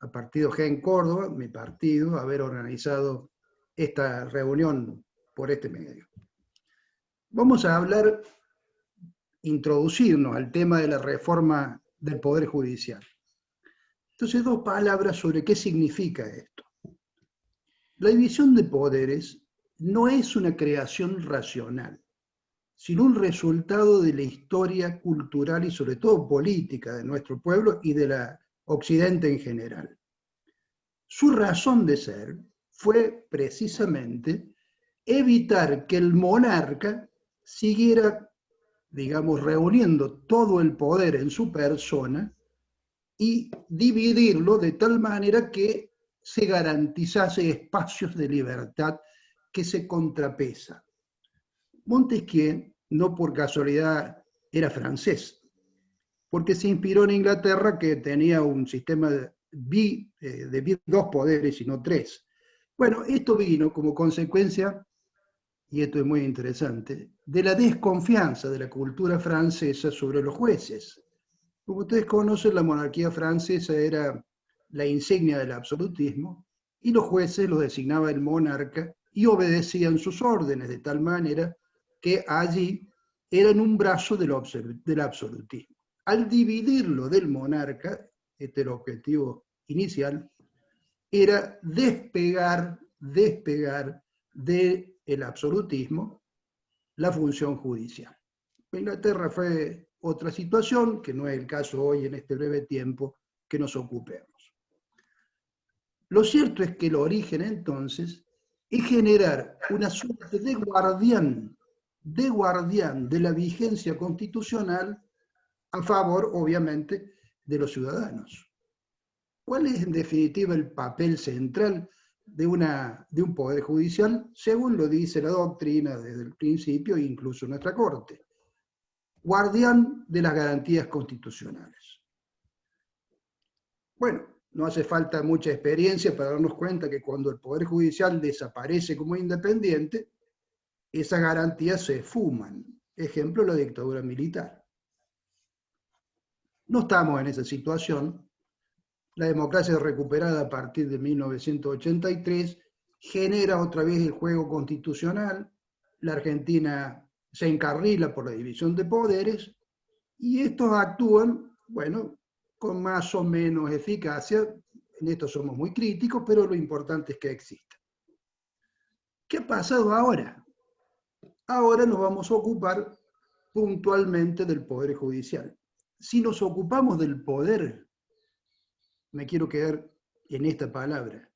a Partido G en Córdoba, mi partido, haber organizado esta reunión por este medio. Vamos a hablar, introducirnos al tema de la reforma del Poder Judicial. Entonces, dos palabras sobre qué significa esto. La división de poderes no es una creación racional, sino un resultado de la historia cultural y sobre todo política de nuestro pueblo y de la Occidente en general. Su razón de ser fue precisamente evitar que el monarca siguiera, digamos, reuniendo todo el poder en su persona y dividirlo de tal manera que se garantizase espacios de libertad que se contrapesa. Montesquieu, no por casualidad, era francés, porque se inspiró en Inglaterra, que tenía un sistema de dos poderes y no tres. Bueno, esto vino como consecuencia, y esto es muy interesante, de la desconfianza de la cultura francesa sobre los jueces. Como ustedes conocen, la monarquía francesa era la insignia del absolutismo, y los jueces los designaba el monarca y obedecían sus órdenes de tal manera que allí eran un brazo del absolutismo. Al dividirlo del monarca, este era el objetivo inicial, era despegar del absolutismo la función judicial. Inglaterra fue otra situación, que no es el caso hoy en este breve tiempo que nos ocupemos. Lo cierto es que el origen entonces es generar una suerte de guardián de la vigencia constitucional a favor, obviamente, de los ciudadanos. ¿Cuál es, en definitiva, el papel central de un poder judicial, según lo dice la doctrina desde el principio e incluso nuestra Corte? Guardián de las garantías constitucionales. Bueno, no hace falta mucha experiencia para darnos cuenta que cuando el Poder Judicial desaparece como independiente, esas garantías se esfuman. Ejemplo, la dictadura militar. No estamos en esa situación. La democracia recuperada a partir de 1983 genera otra vez el juego constitucional. La Argentina se encarrila por la división de poderes y estos actúan, bueno, con más o menos eficacia. En esto somos muy críticos, pero lo importante es que exista. ¿Qué ha pasado ahora? Ahora nos vamos a ocupar puntualmente del Poder Judicial. Si nos ocupamos del poder, me quiero quedar en esta palabra,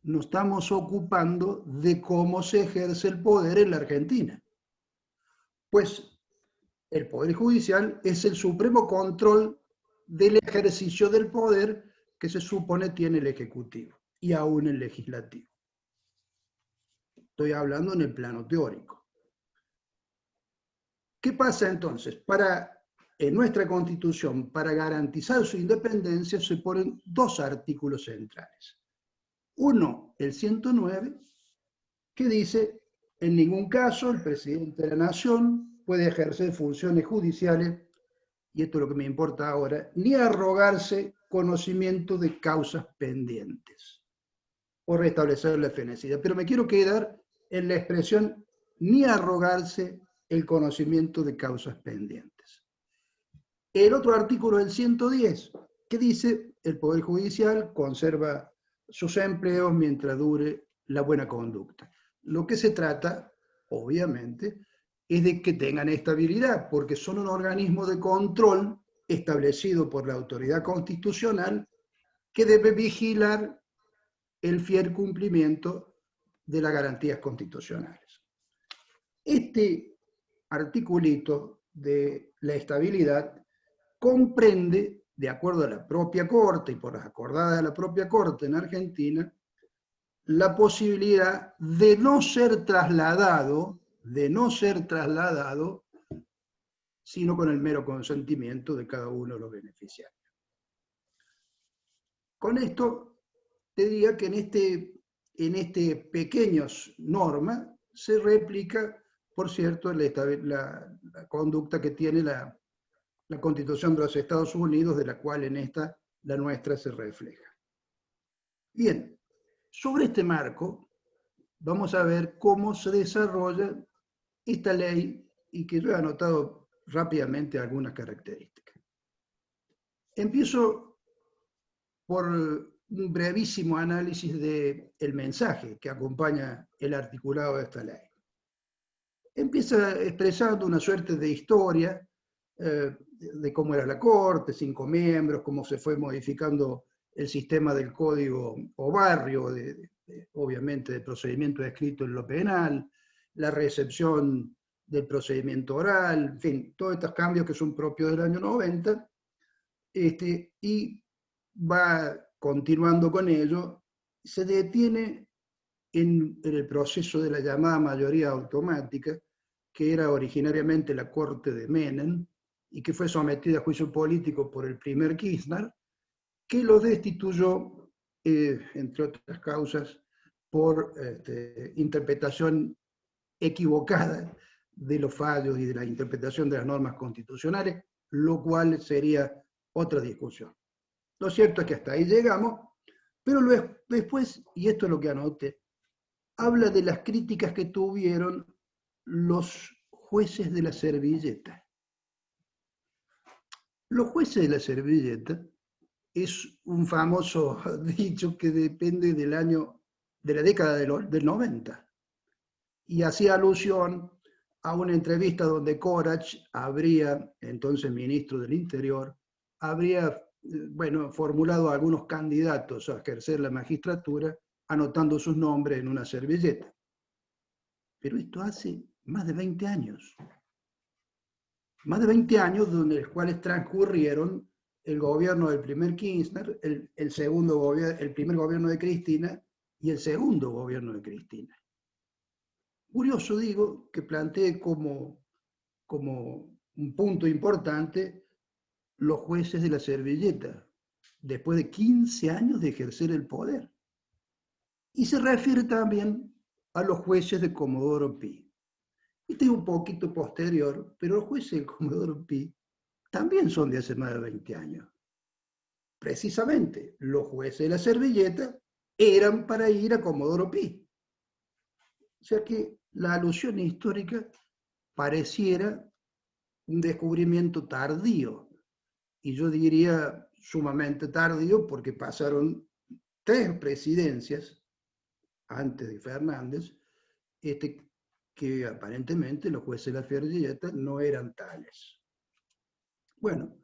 nos estamos ocupando de cómo se ejerce el poder en la Argentina. Pues el Poder Judicial es el supremo control del ejercicio del poder que se supone tiene el Ejecutivo y aún el Legislativo. Estoy hablando en el plano teórico. ¿Qué pasa entonces? En nuestra Constitución, para garantizar su independencia, se ponen dos artículos centrales. Uno, el 109, que dice: en ningún caso el presidente de la Nación puede ejercer funciones judiciales, y esto es lo que me importa ahora, ni arrogarse conocimiento de causas pendientes o restablecer la fenecida. Pero me quiero quedar en la expresión ni arrogarse el conocimiento de causas pendientes. El otro artículo del 110, que dice: el Poder Judicial conserva sus empleos mientras dure la buena conducta. Lo que se trata, obviamente, es de que tengan estabilidad, porque son un organismo de control establecido por la autoridad constitucional que debe vigilar el fiel cumplimiento de las garantías constitucionales. Este articulito de la estabilidad comprende, de acuerdo a la propia Corte y por las acordadas de la propia Corte en Argentina, la posibilidad de no ser trasladado, sino con el mero consentimiento de cada uno de los beneficiarios. Con esto te diría que en este pequeños norma se replica, por cierto, la conducta que tiene la Constitución de los Estados Unidos, de la cual en esta, la nuestra, se refleja. Bien, sobre este marco vamos a ver cómo se desarrolla esta ley y que yo he anotado rápidamente algunas características. Empiezo por un brevísimo análisis del mensaje que acompaña el articulado de esta ley. Empieza expresando una suerte de historia de cómo era la Corte, 5 miembros, cómo se fue modificando el sistema del código o barrio, obviamente del procedimiento escrito en lo penal, la recepción del procedimiento oral, en fin, todos estos cambios que son propios del año 90, y va continuando con ello, se detiene en el proceso de la llamada mayoría automática, que era originariamente la Corte de Menem, y que fue sometida a juicio político por el primer Kirchner, que lo destituyó, entre otras causas, por interpretación equivocada de los fallos y de la interpretación de las normas constitucionales, lo cual sería otra discusión. Lo cierto es que hasta ahí llegamos, pero luego, después, y esto es lo que anoté, habla de las críticas que tuvieron los jueces de la servilleta. Los jueces de la servilleta es un famoso dicho que depende del año, de la década del 90, y hacía alusión a una entrevista donde Corach habría, entonces ministro del Interior, habría formulado a algunos candidatos a ejercer la magistratura, anotando sus nombres en una servilleta. Pero esto hace más de 20 años. Más de 20 años donde los cuales transcurrieron el gobierno del primer Kirchner, el primer gobierno de Cristina y el segundo gobierno de Cristina. Curioso, digo, que plantee como un punto importante los jueces de la servilleta, después de 15 años de ejercer el poder. Y se refiere también a los jueces de Comodoro Pi. Este es un poquito posterior, pero los jueces de Comodoro Pi también son de hace más de 20 años. Precisamente, los jueces de la servilleta eran para ir a Comodoro Pi. O sea que la alusión histórica pareciera un descubrimiento tardío, y yo diría sumamente tardío porque pasaron 3 presidencias antes de Fernández, que aparentemente los jueces de la servilleta no eran tales. Bueno,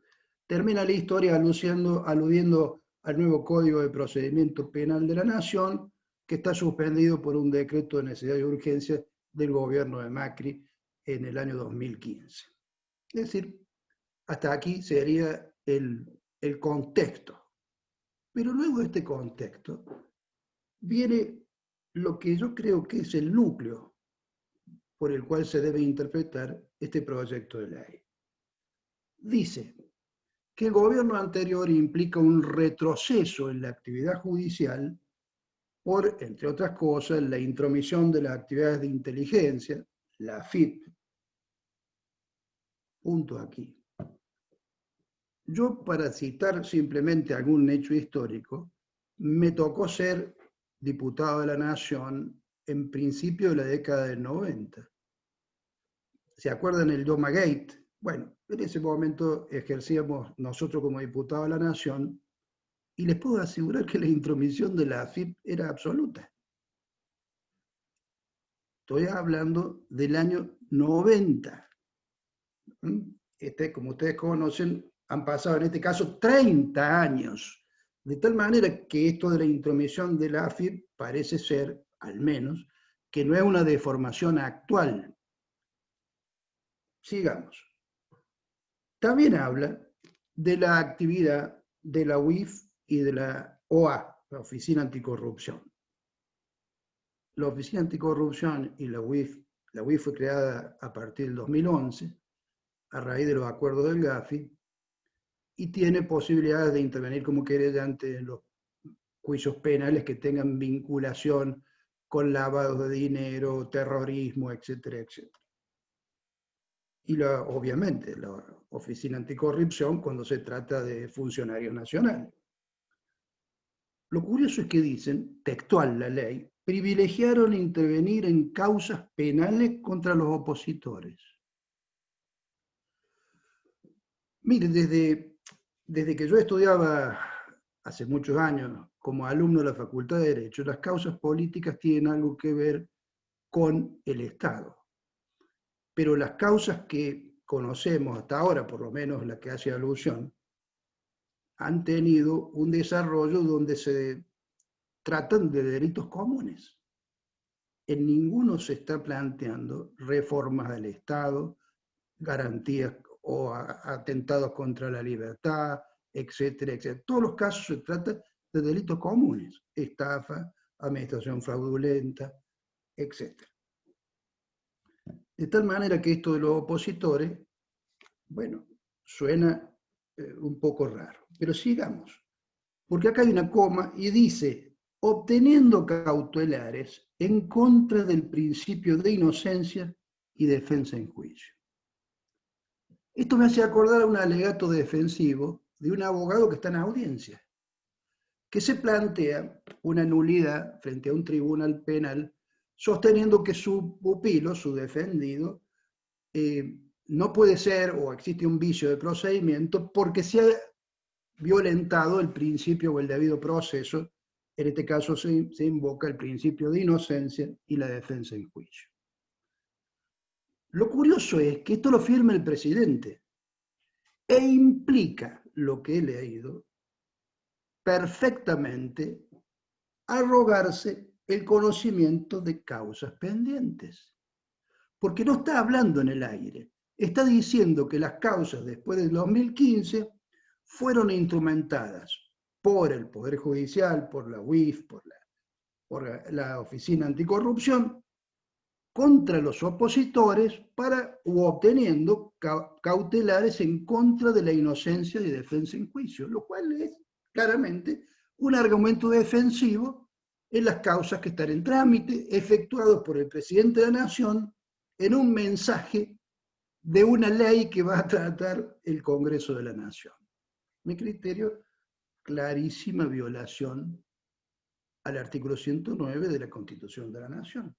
termina la historia aludiendo al nuevo Código de Procedimiento Penal de la Nación, que está suspendido por un decreto de necesidad y urgencia del gobierno de Macri en el año 2015. Es decir, hasta aquí sería el contexto. Pero luego de este contexto viene lo que yo creo que es el núcleo por el cual se debe interpretar este proyecto de ley. Dice que el gobierno anterior implica un retroceso en la actividad judicial por, entre otras cosas, la intromisión de las actividades de inteligencia, la AFIP. Punto aquí. Yo, para citar simplemente algún hecho histórico, me tocó ser diputado de la Nación en principio de la década del 90. ¿Se acuerdan el Doma Gate? Bueno, en ese momento ejercíamos nosotros como diputados de la Nación y les puedo asegurar que la intromisión de la AFIP era absoluta. Estoy hablando del año 90. Como ustedes conocen, han pasado en este caso 30 años. De tal manera que esto de la intromisión de la AFIP parece ser, al menos, que no es una deformación actual. Sigamos. También habla de la actividad de la UIF y de la OA, la Oficina Anticorrupción. La Oficina Anticorrupción y la UIF fue creada a partir del 2011, a raíz de los acuerdos del Gafi, y tiene posibilidades de intervenir como querellante en los juicios penales que tengan vinculación con lavado de dinero, terrorismo, etcétera, etcétera. Y obviamente la Oficina Anticorrupción cuando se trata de funcionarios nacionales. Lo curioso es que dicen, textual la ley, privilegiaron intervenir en causas penales contra los opositores. Mire, desde que yo estudiaba hace muchos años como alumno de la Facultad de Derecho, las causas políticas tienen algo que ver con el Estado. Pero las causas que conocemos hasta ahora, por lo menos la que hace alusión, han tenido un desarrollo donde se tratan de delitos comunes. En ninguno se está planteando reformas del Estado, garantías o atentados contra la libertad, etcétera, etcétera. En todos los casos se trata de delitos comunes, estafa, administración fraudulenta, etcétera. De tal manera que esto de los opositores, bueno, suena un poco raro. Pero sigamos, porque acá hay una coma y dice, obteniendo cautelares en contra del principio de inocencia y defensa en juicio. Esto me hace acordar a un alegato defensivo de un abogado que está en audiencia, que se plantea una nulidad frente a un tribunal penal sosteniendo que su pupilo, su defendido, no puede ser o existe un vicio de procedimiento porque se ha violentado el principio o el debido proceso. En este caso se invoca el principio de inocencia y la defensa en juicio. Lo curioso es que esto lo firma el presidente e implica, lo que he leído, perfectamente arrogarse el conocimiento de causas pendientes. Porque no está hablando en el aire, está diciendo que las causas después del 2015 fueron instrumentadas por el Poder Judicial, por la UIF, por la Oficina Anticorrupción, contra los opositores u obteniendo cautelares en contra de la inocencia y defensa en juicio, lo cual es claramente un argumento defensivo en las causas que están en trámite, efectuados por el presidente de la Nación en un mensaje de una ley que va a tratar el Congreso de la Nación. Mi criterio, clarísima violación al artículo 109 de la Constitución de la Nación.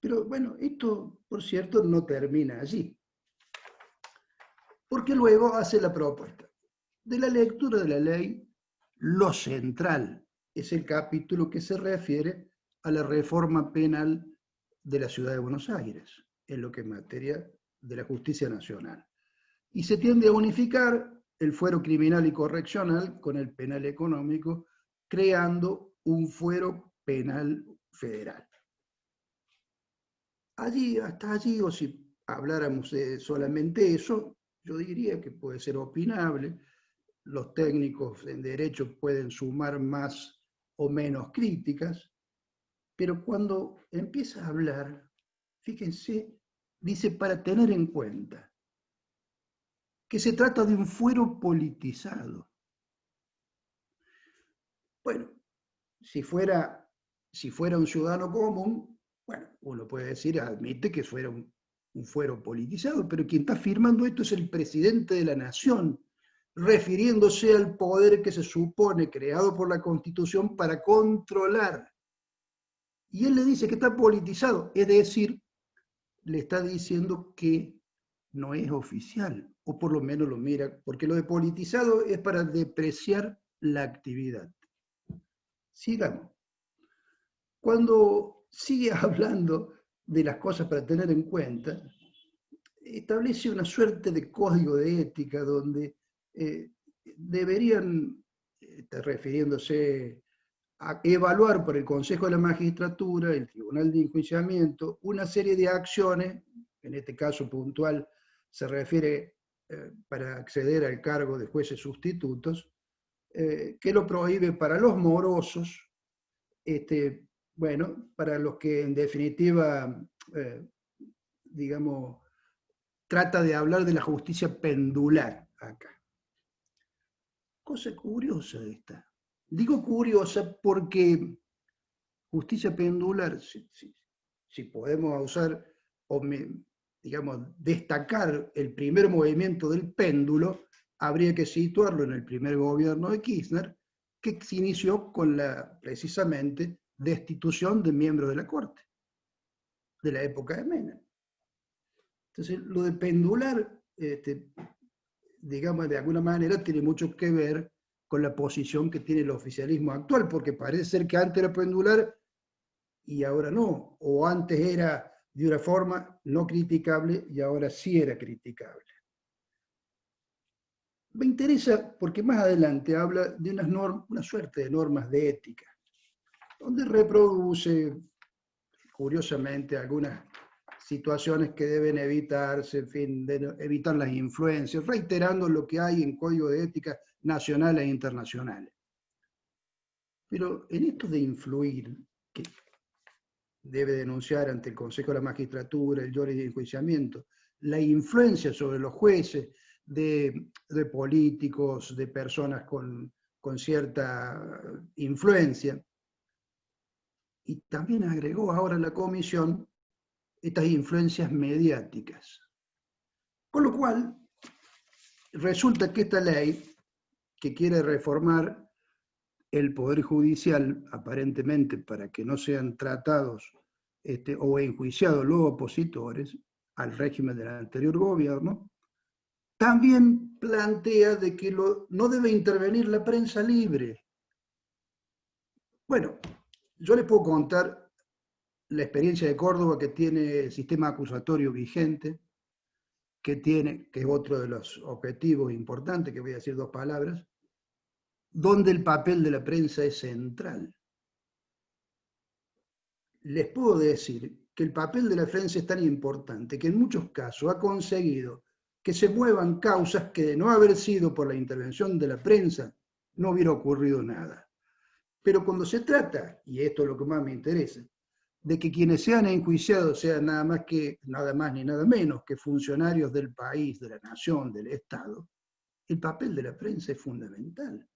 Pero bueno, esto, por cierto, no termina allí. Porque luego hace la propuesta. De la lectura de la ley, lo central es el capítulo que se refiere a la reforma penal de la Ciudad de Buenos Aires, en lo que es materia de la justicia nacional. Y se tiende a unificar el fuero criminal y correccional con el penal económico, creando un fuero penal federal. Hasta allí, o si habláramos de solamente eso, yo diría que puede ser opinable. Los técnicos en derecho pueden sumar más o menos críticas, pero cuando empieza a hablar, fíjense, dice para tener en cuenta que se trata de un fuero politizado. Bueno, si fuera un ciudadano común, bueno, uno puede decir, admite que fuera un fuero politizado, pero quien está firmando esto es el presidente de la Nación, refiriéndose al poder que se supone creado por la Constitución para controlar. Y él le dice que está politizado, es decir, le está diciendo que no es oficial, o por lo menos lo mira, porque lo de politizado es para depreciar la actividad. Sigamos. Cuando sigue hablando de las cosas para tener en cuenta, establece una suerte de código de ética donde deberían, refiriéndose a evaluar por el Consejo de la Magistratura, el Tribunal de Enjuiciamiento, una serie de acciones, en este caso puntual se refiere para acceder al cargo de jueces sustitutos, que lo prohíbe para los morosos, bueno, para los que en definitiva, digamos, trata de hablar de la justicia pendular acá. Cosa curiosa esta. Digo curiosa porque justicia pendular, si podemos usar, o digamos, destacar el primer movimiento del péndulo, habría que situarlo en el primer gobierno de Kirchner, que se inició con la, precisamente, destitución de miembros de la Corte, de la época de Menem. Entonces, lo de pendular, digamos, de alguna manera, tiene mucho que ver con la posición que tiene el oficialismo actual, porque parece ser que antes era pendular y ahora no, o antes era de una forma no criticable y ahora sí era criticable. Me interesa porque más adelante habla de una suerte de normas de ética, donde reproduce, curiosamente, algunas situaciones que deben evitarse, en fin, de evitar las influencias, reiterando lo que hay en códigos de ética nacionales e internacionales. Pero en esto de influir, que debe denunciar ante el Consejo de la Magistratura, el jury de enjuiciamiento, la influencia sobre los jueces de políticos, de personas con cierta influencia. Y también agregó ahora la comisión estas influencias mediáticas. Con lo cual, resulta que esta ley, que quiere reformar el Poder Judicial, aparentemente para que no sean tratados o enjuiciados los opositores al régimen del anterior gobierno, también plantea de que no debe intervenir la prensa libre. Bueno, yo les puedo contar la experiencia de Córdoba, que tiene el sistema acusatorio vigente, que es otro de los objetivos importantes, que voy a decir dos palabras, donde el papel de la prensa es central. Les puedo decir que el papel de la prensa es tan importante que en muchos casos ha conseguido que se muevan causas que, de no haber sido por la intervención de la prensa, no hubiera ocurrido nada. Pero cuando se trata, y esto es lo que más me interesa, de que quienes sean enjuiciados sean nada más ni nada menos que funcionarios del país, de la nación, del Estado, el papel de la prensa es fundamental,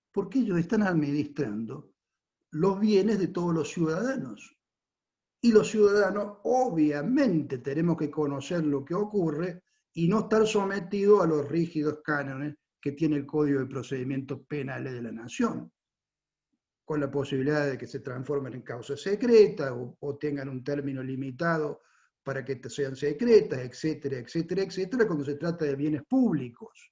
porque ellos están administrando los bienes de todos los ciudadanos. Y los ciudadanos obviamente tenemos que conocer lo que ocurre y no estar sometidos a los rígidos cánones que tiene el Código de Procedimientos Penales de la Nación, con la posibilidad de que se transformen en causas secretas o tengan un término limitado para que sean secretas, etcétera, etcétera, etcétera, cuando se trata de bienes públicos.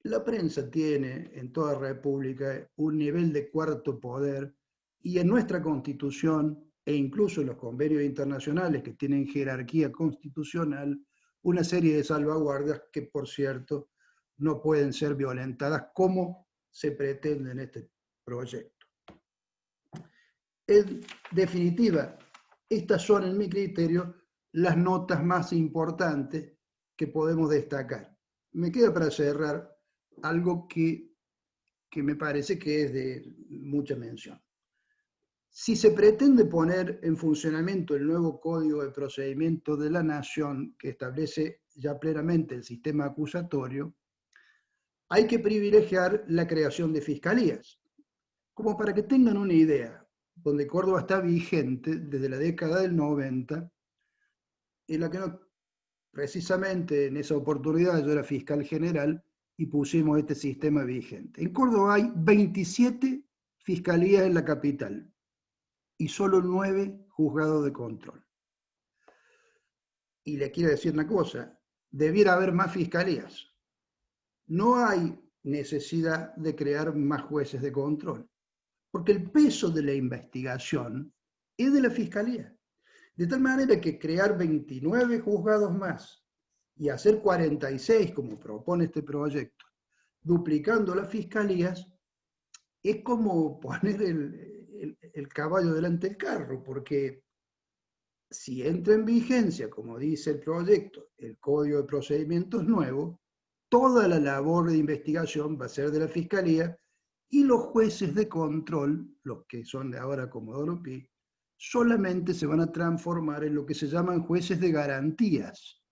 La prensa tiene en toda república un nivel de cuarto poder, y en nuestra Constitución e incluso en los convenios internacionales que tienen jerarquía constitucional, una serie de salvaguardas que, por cierto, no pueden ser violentadas como se pretende en este proyecto. En definitiva, estas son, en mi criterio, las notas más importantes que podemos destacar. Me queda para cerrar algo que me parece que es de mucha mención. Si se pretende poner en funcionamiento el nuevo Código de Procedimientos de la Nación, que establece ya plenamente el sistema acusatorio, hay que privilegiar la creación de fiscalías. Como para que tengan una idea, donde Córdoba está vigente desde la década del 90, en la que precisamente en esa oportunidad yo era fiscal general y pusimos este sistema vigente. En Córdoba hay 27 fiscalías en la capital y solo 9 juzgados de control. Y le quiero decir una cosa, debiera haber más fiscalías. No hay necesidad de crear más jueces de control, porque el peso de la investigación es de la fiscalía. De tal manera que crear 29 juzgados más y hacer 46, como propone este proyecto, duplicando las fiscalías, es como poner el caballo delante del carro, porque si entra en vigencia, como dice el proyecto, el Código de Procedimientos nuevo, toda la labor de investigación va a ser de la Fiscalía, y los jueces de control, los que son de ahora Comodoro Pi, solamente se van a transformar en lo que se llaman jueces de garantías.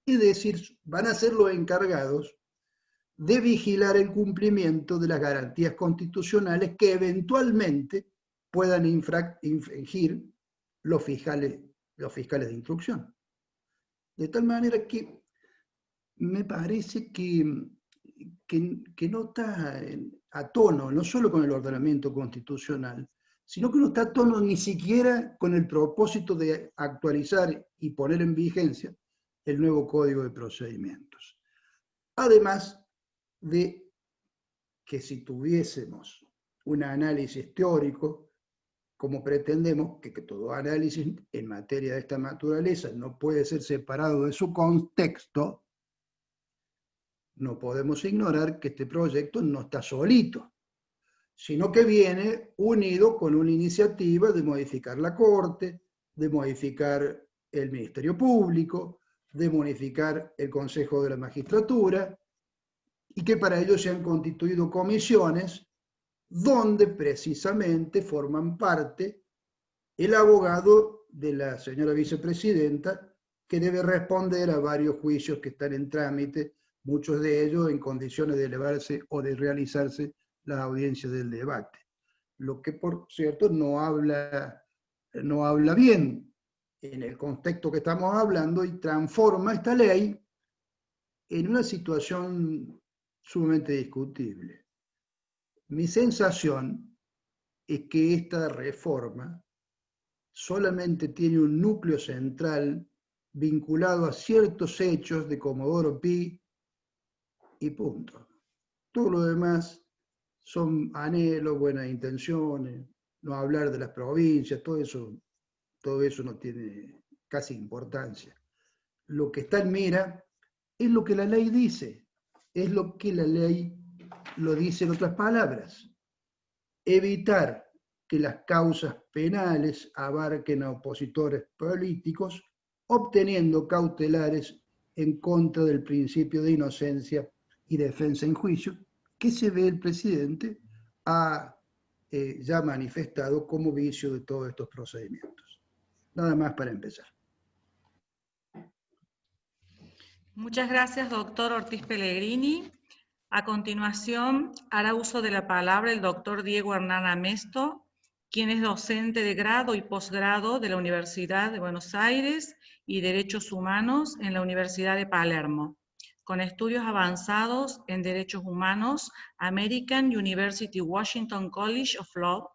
Es decir, van a ser los encargados de vigilar el cumplimiento de las garantías constitucionales que eventualmente puedan infringir los fiscales de instrucción. De tal manera que me parece que que no está a tono, no solo con el ordenamiento constitucional, sino que no está a tono ni siquiera con el propósito de actualizar y poner en vigencia el nuevo Código de Procedimientos. Además de que si tuviésemos un análisis teórico, como pretendemos, que todo análisis en materia de esta naturaleza no puede ser separado de su contexto, no podemos ignorar que este proyecto no está solito, sino que viene unido con una iniciativa de modificar la Corte, de modificar el Ministerio Público, de modificar el Consejo de la Magistratura, y que para ello se han constituido comisiones donde precisamente forman parte el abogado de la señora vicepresidenta, que debe responder a varios juicios que están en trámite, muchos de ellos en condiciones de elevarse o de realizarse las audiencias del debate. Lo que, por cierto, no habla bien en el contexto que estamos hablando y transforma esta ley en una situación sumamente discutible. Mi sensación es que esta reforma solamente tiene un núcleo central vinculado a ciertos hechos de Comodoro Pi y punto. Todo lo demás son anhelos, buenas intenciones, no hablar de las provincias, todo eso no tiene casi importancia. Lo que está en mira es lo que la ley dice, es lo que la ley lo dice en otras palabras. Evitar que las causas penales abarquen a opositores políticos, obteniendo cautelares en contra del principio de inocencia y defensa en juicio, que se ve el presidente ha ya manifestado como vicio de todos estos procedimientos. Nada más para empezar. Muchas gracias, doctor Ortiz Pellegrini. A continuación, hará uso de la palabra el doctor Diego Hernán Amesto, quien es docente de grado y posgrado de la Universidad de Buenos Aires y Derechos Humanos en la Universidad de Palermo, con estudios avanzados en Derechos Humanos, American University Washington College of Law,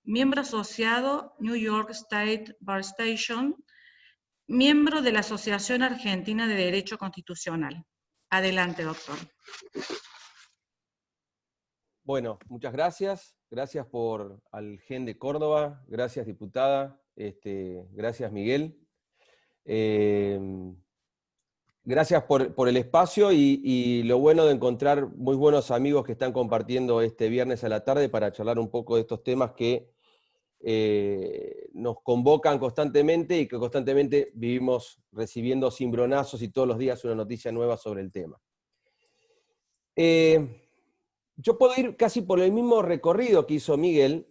miembro asociado New York State Bar Station, miembro de la Asociación Argentina de Derecho Constitucional. Adelante, doctor. Bueno, muchas gracias. Gracias al GEN de Córdoba. Gracias, diputada. Gracias, Miguel. Gracias por el espacio y lo bueno de encontrar muy buenos amigos que están compartiendo este viernes a la tarde para charlar un poco de estos temas que nos convocan constantemente y que constantemente vivimos recibiendo cimbronazos y todos los días una noticia nueva sobre el tema. Yo puedo ir casi por el mismo recorrido que hizo Miguel,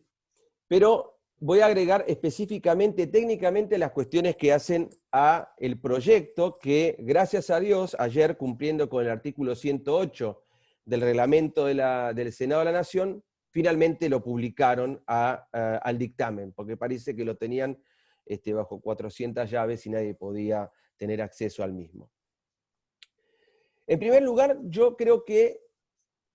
pero voy a agregar específicamente, técnicamente, las cuestiones que hacen a el proyecto que, gracias a Dios, ayer cumpliendo con el artículo 108 del reglamento del Senado de la Nación, finalmente lo publicaron al dictamen, porque parece que lo tenían bajo 400 llaves y nadie podía tener acceso al mismo. En primer lugar, yo creo que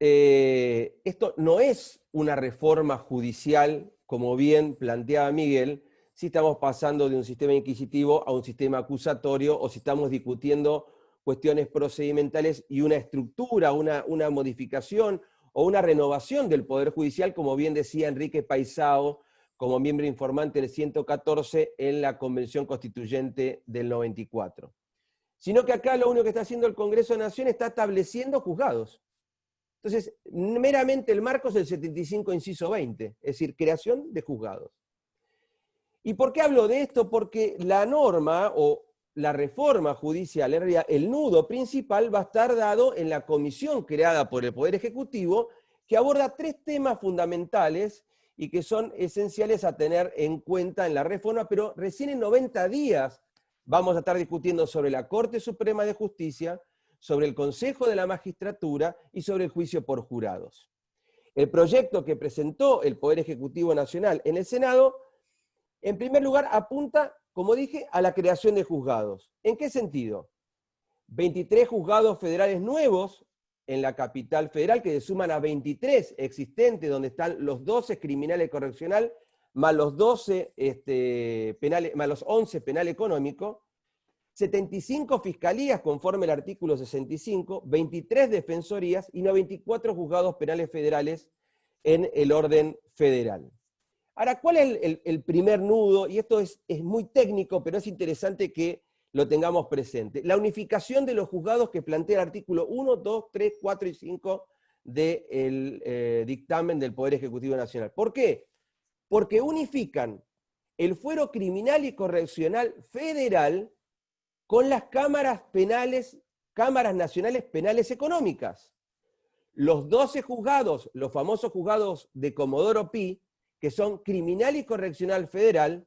esto no es una reforma judicial, como bien planteaba Miguel, si estamos pasando de un sistema inquisitivo a un sistema acusatorio o si estamos discutiendo cuestiones procedimentales y una estructura, una modificación o una renovación del Poder Judicial, como bien decía Enrique Paisao, como miembro informante del 114 en la Convención Constituyente del 94. Sino que acá lo único que está haciendo el Congreso de la Nación está estableciendo juzgados. Entonces, meramente el marco es el 75, inciso 20, es decir, creación de juzgados. ¿Y por qué hablo de esto? Porque la norma o la reforma judicial, en realidad el nudo principal va a estar dado en la comisión creada por el Poder Ejecutivo, que aborda 3 temas fundamentales y que son esenciales a tener en cuenta en la reforma, pero recién en 90 días vamos a estar discutiendo sobre la Corte Suprema de Justicia, sobre el Consejo de la Magistratura y sobre el juicio por jurados. El proyecto que presentó el Poder Ejecutivo Nacional en el Senado, en primer lugar, apunta, como dije, a la creación de juzgados. ¿En qué sentido? 23 juzgados federales nuevos en la capital federal, que se suman a 23 existentes, donde están los 12 criminales correccional, más los 12 penales, más los 11 penal económico, 75 fiscalías conforme el artículo 65, 23 defensorías y 94 juzgados penales federales en el orden federal. Ahora, ¿cuál es el primer nudo? Y esto es muy técnico, pero es interesante que lo tengamos presente. La unificación de los juzgados que plantea el artículo 1, 2, 3, 4 y 5 del dictamen del Poder Ejecutivo Nacional. ¿Por qué? Porque unifican el fuero criminal y correccional federal con las cámaras penales, cámaras nacionales penales económicas. Los 12 juzgados, los famosos juzgados de Comodoro Pi, que son criminal y correccional federal,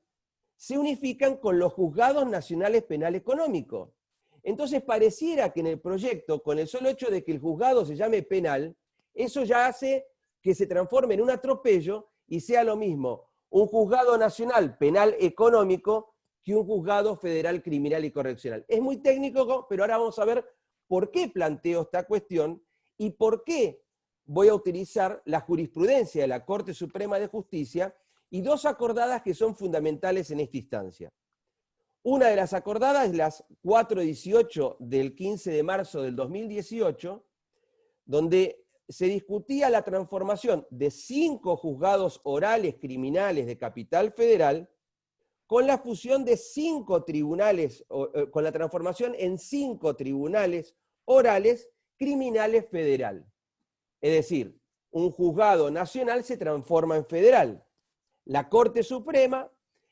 se unifican con los juzgados nacionales penal económico. Entonces pareciera que en el proyecto, con el solo hecho de que el juzgado se llame penal, eso ya hace que se transforme en un atropello y sea lo mismo un juzgado nacional penal económico que un juzgado federal criminal y correccional. Es muy técnico, pero ahora vamos a ver por qué planteo esta cuestión y por qué voy a utilizar la jurisprudencia de la Corte Suprema de Justicia y dos acordadas que son fundamentales en esta instancia. Una de las acordadas es las 418 del 15 de marzo del 2018, donde se discutía la transformación de 5 juzgados orales criminales de Capital Federal con la fusión de 5 tribunales, con la transformación en 5 tribunales orales criminales federal. Es decir, un juzgado nacional se transforma en federal. La Corte Suprema,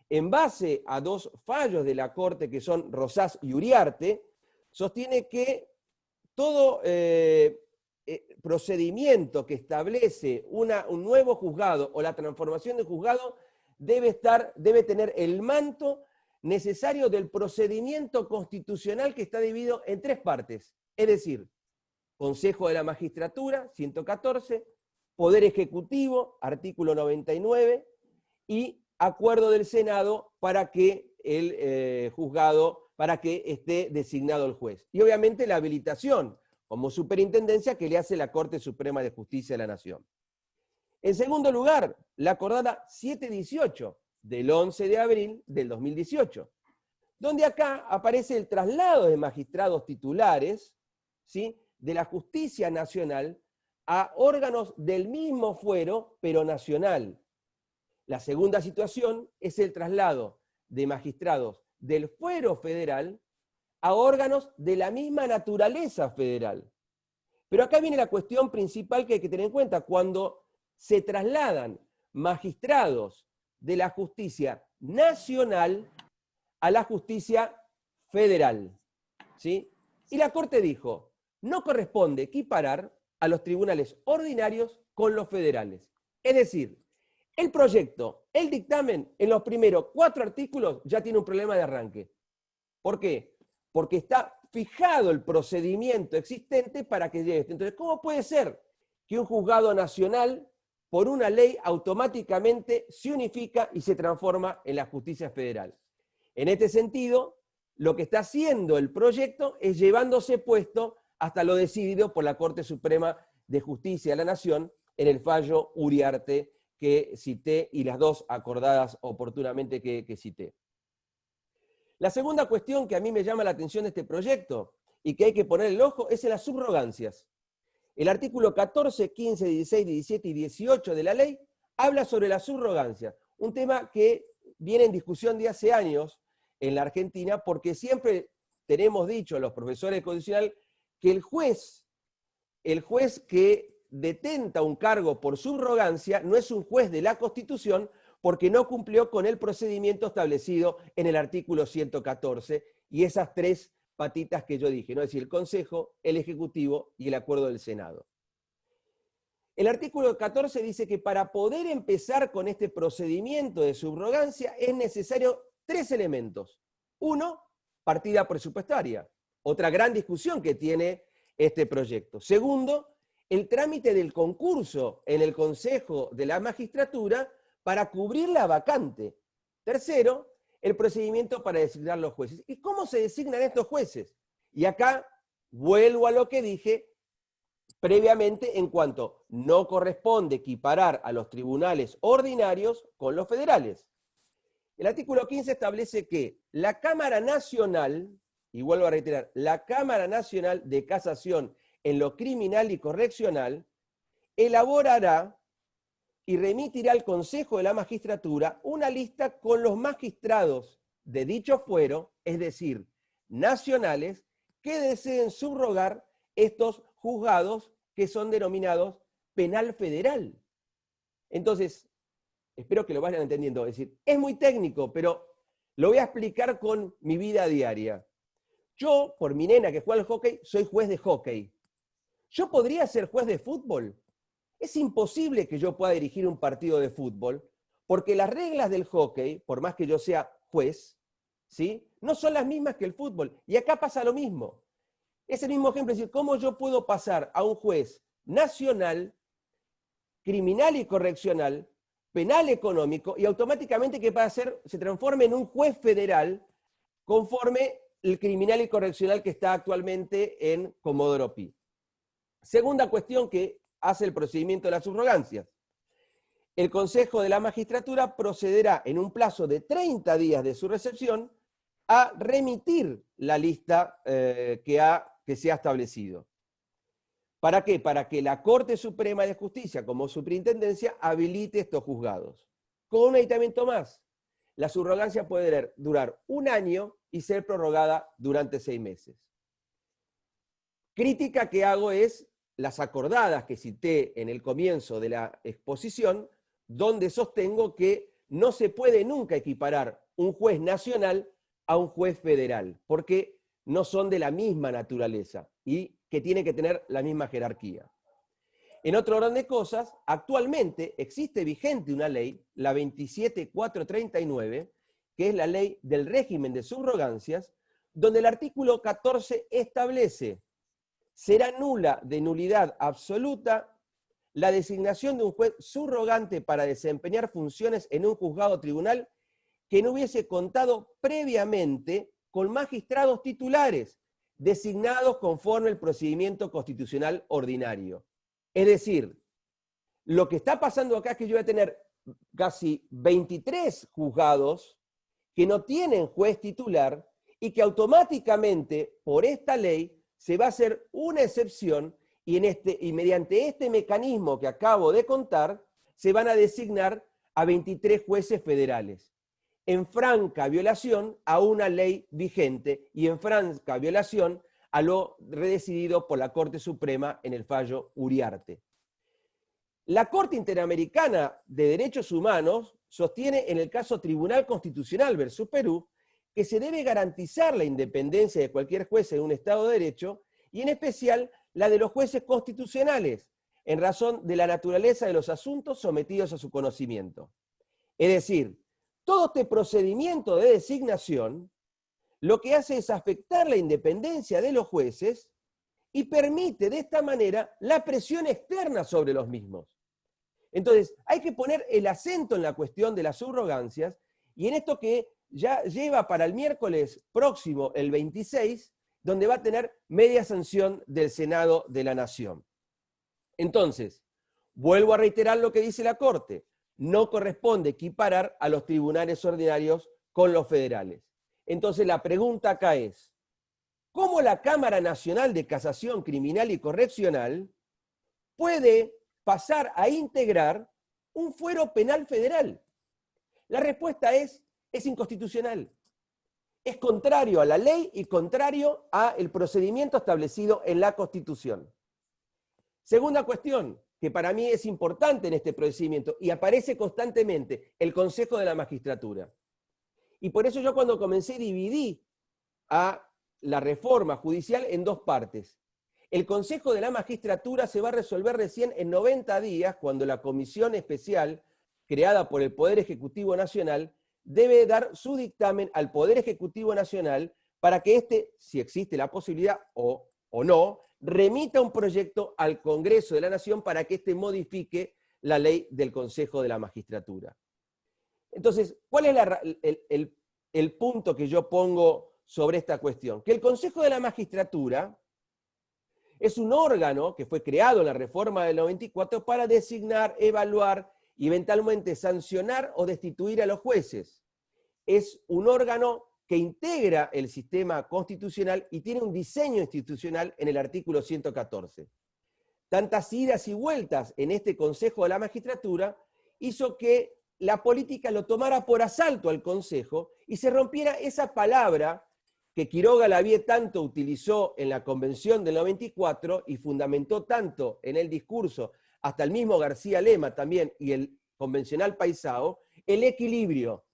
en base a 2 fallos de la Corte que son Rosás y Uriarte, sostiene que todo procedimiento que establece un nuevo juzgado o la transformación de juzgado debe tener el manto necesario del procedimiento constitucional que está dividido en 3 partes. Es decir, Consejo de la Magistratura, 114, Poder Ejecutivo, artículo 99, y acuerdo del Senado para que el juzgado, para que esté designado el juez. Y obviamente la habilitación como superintendencia que le hace la Corte Suprema de Justicia de la Nación. En segundo lugar, la acordada 718 del 11 de abril del 2018, donde acá aparece el traslado de magistrados titulares, ¿sí?, de la justicia nacional a órganos del mismo fuero, pero nacional. La segunda situación es el traslado de magistrados del fuero federal a órganos de la misma naturaleza federal. Pero acá viene la cuestión principal que hay que tener en cuenta. Cuando se trasladan magistrados de la justicia nacional a la justicia federal, ¿sí? Y la Corte dijo, no corresponde equiparar a los tribunales ordinarios con los federales. Es decir, el proyecto, el dictamen, en los primeros 4 artículos ya tiene un problema de arranque. ¿Por qué? Porque está fijado el procedimiento existente para que llegue. Entonces, ¿cómo puede ser que un juzgado nacional, por una ley, automáticamente se unifica y se transforma en la justicia federal? En este sentido, lo que está haciendo el proyecto es llevándose puesto hasta lo decidido por la Corte Suprema de Justicia de la Nación en el fallo Uriarte que cité y las 2 acordadas oportunamente que cité. La segunda cuestión que a mí me llama la atención de este proyecto y que hay que poner el ojo es en las subrogancias. El artículo 14, 15, 16, 17 y 18 de la ley habla sobre la subrogancia, un tema que viene en discusión de hace años en la Argentina porque siempre tenemos dicho los profesores de constitucional que el juez que detenta un cargo por subrogancia no es un juez de la Constitución porque no cumplió con el procedimiento establecido en el artículo 114 y esas 3 patitas que yo dije, ¿no? Es decir, el Consejo, el Ejecutivo y el acuerdo del Senado. El artículo 14 dice que para poder empezar con este procedimiento de subrogancia es necesario 3 elementos. 1, partida presupuestaria, otra gran discusión que tiene este proyecto. Segundo, el trámite del concurso en el Consejo de la Magistratura para cubrir la vacante. Tercero, el procedimiento para designar los jueces. ¿Y cómo se designan estos jueces? Y acá vuelvo a lo que dije, previamente en cuanto no corresponde equiparar a los tribunales ordinarios con los federales. El artículo 15 establece que la Cámara Nacional, y vuelvo a reiterar, la Cámara Nacional de Casación en lo criminal y correccional, elaborará y remitirá al Consejo de la Magistratura una lista con los magistrados de dicho fuero, es decir, nacionales, que deseen subrogar estos juzgados que son denominados penal federal. Entonces, espero que lo vayan entendiendo. Es decir, es muy técnico, pero lo voy a explicar con mi vida diaria. Yo, por mi nena que juega al hockey, soy juez de hockey. ¿Yo podría ser juez de fútbol? Es imposible que yo pueda dirigir un partido de fútbol, porque las reglas del hockey, por más que yo sea juez, ¿sí?, no son las mismas que el fútbol. Y acá pasa lo mismo. Es el mismo ejemplo, es decir, ¿cómo yo puedo pasar a un juez nacional, criminal y correccional, penal económico, y automáticamente que se transforme en un juez federal conforme el criminal y correccional que está actualmente en Comodoro Pi? Segunda cuestión que hace el procedimiento de las subrogancias. El Consejo de la Magistratura procederá en un plazo de 30 días de su recepción a remitir la lista que se ha establecido. ¿Para qué? Para que la Corte Suprema de Justicia, como superintendencia, habilite estos juzgados. Con un aditamento más, la subrogancia puede durar 1 año y ser prorrogada durante 6 meses. Crítica que hago es las acordadas que cité en el comienzo de la exposición, donde sostengo que no se puede nunca equiparar un juez nacional a un juez federal, porque no son de la misma naturaleza y que tienen que tener la misma jerarquía. En otro orden de cosas, actualmente existe vigente una ley, la 27439, que es la ley del régimen de subrogancias, donde el artículo 14 establece: será nula de nulidad absoluta la designación de un juez subrogante para desempeñar funciones en un juzgado o tribunal que no hubiese contado previamente con magistrados titulares designados conforme al procedimiento constitucional ordinario. Es decir, lo que está pasando acá es que yo voy a tener casi 23 juzgados que no tienen juez titular y que automáticamente, por esta ley, se va a hacer una excepción y mediante este mecanismo que acabo de contar, se van a designar a 23 jueces federales, en franca violación a una ley vigente y en franca violación a lo redecidido por la Corte Suprema en el fallo Uriarte. La Corte Interamericana de Derechos Humanos sostiene en el caso Tribunal Constitucional versus Perú que se debe garantizar la independencia de cualquier juez en un Estado de Derecho y en especial la de los jueces constitucionales, en razón de la naturaleza de los asuntos sometidos a su conocimiento. Es decir, todo este procedimiento de designación lo que hace es afectar la independencia de los jueces y permite de esta manera la presión externa sobre los mismos. Entonces, hay que poner el acento en la cuestión de las subrogancias y en esto que ya lleva para el miércoles próximo, el 26, donde va a tener media sanción del Senado de la Nación. Entonces, vuelvo a reiterar lo que dice la Corte: no corresponde equiparar a los tribunales ordinarios con los federales. Entonces la pregunta acá es: ¿cómo la Cámara Nacional de Casación Criminal y Correccional puede pasar a integrar un fuero penal federal? La respuesta es inconstitucional. Es contrario a la ley y contrario al procedimiento establecido en la Constitución. Segunda cuestión, que para mí es importante en este procedimiento y aparece constantemente: el Consejo de la Magistratura. Y por eso yo cuando comencé dividí a la reforma judicial en 2 partes. El Consejo de la Magistratura se va a resolver recién en 90 días, cuando la comisión especial creada por el Poder Ejecutivo Nacional debe dar su dictamen al Poder Ejecutivo Nacional para que éste, si existe la posibilidad o no, remita un proyecto al Congreso de la Nación para que éste modifique la ley del Consejo de la Magistratura. Entonces, ¿cuál es el punto que yo pongo sobre esta cuestión? Que el Consejo de la Magistratura Es un órgano que fue creado en la reforma del 94 para designar, evaluar y eventualmente sancionar o destituir a los jueces. Es un órgano que integra el sistema constitucional y tiene un diseño institucional en el artículo 114. Tantas idas y vueltas en este Consejo de la Magistratura hizo que la política lo tomara por asalto al Consejo y se rompiera esa palabra que Quiroga Lavie tanto utilizó en la Convención del 94 y fundamentó tanto en el discurso, hasta el mismo García Lema también y el convencional Paisao, el equilibrio.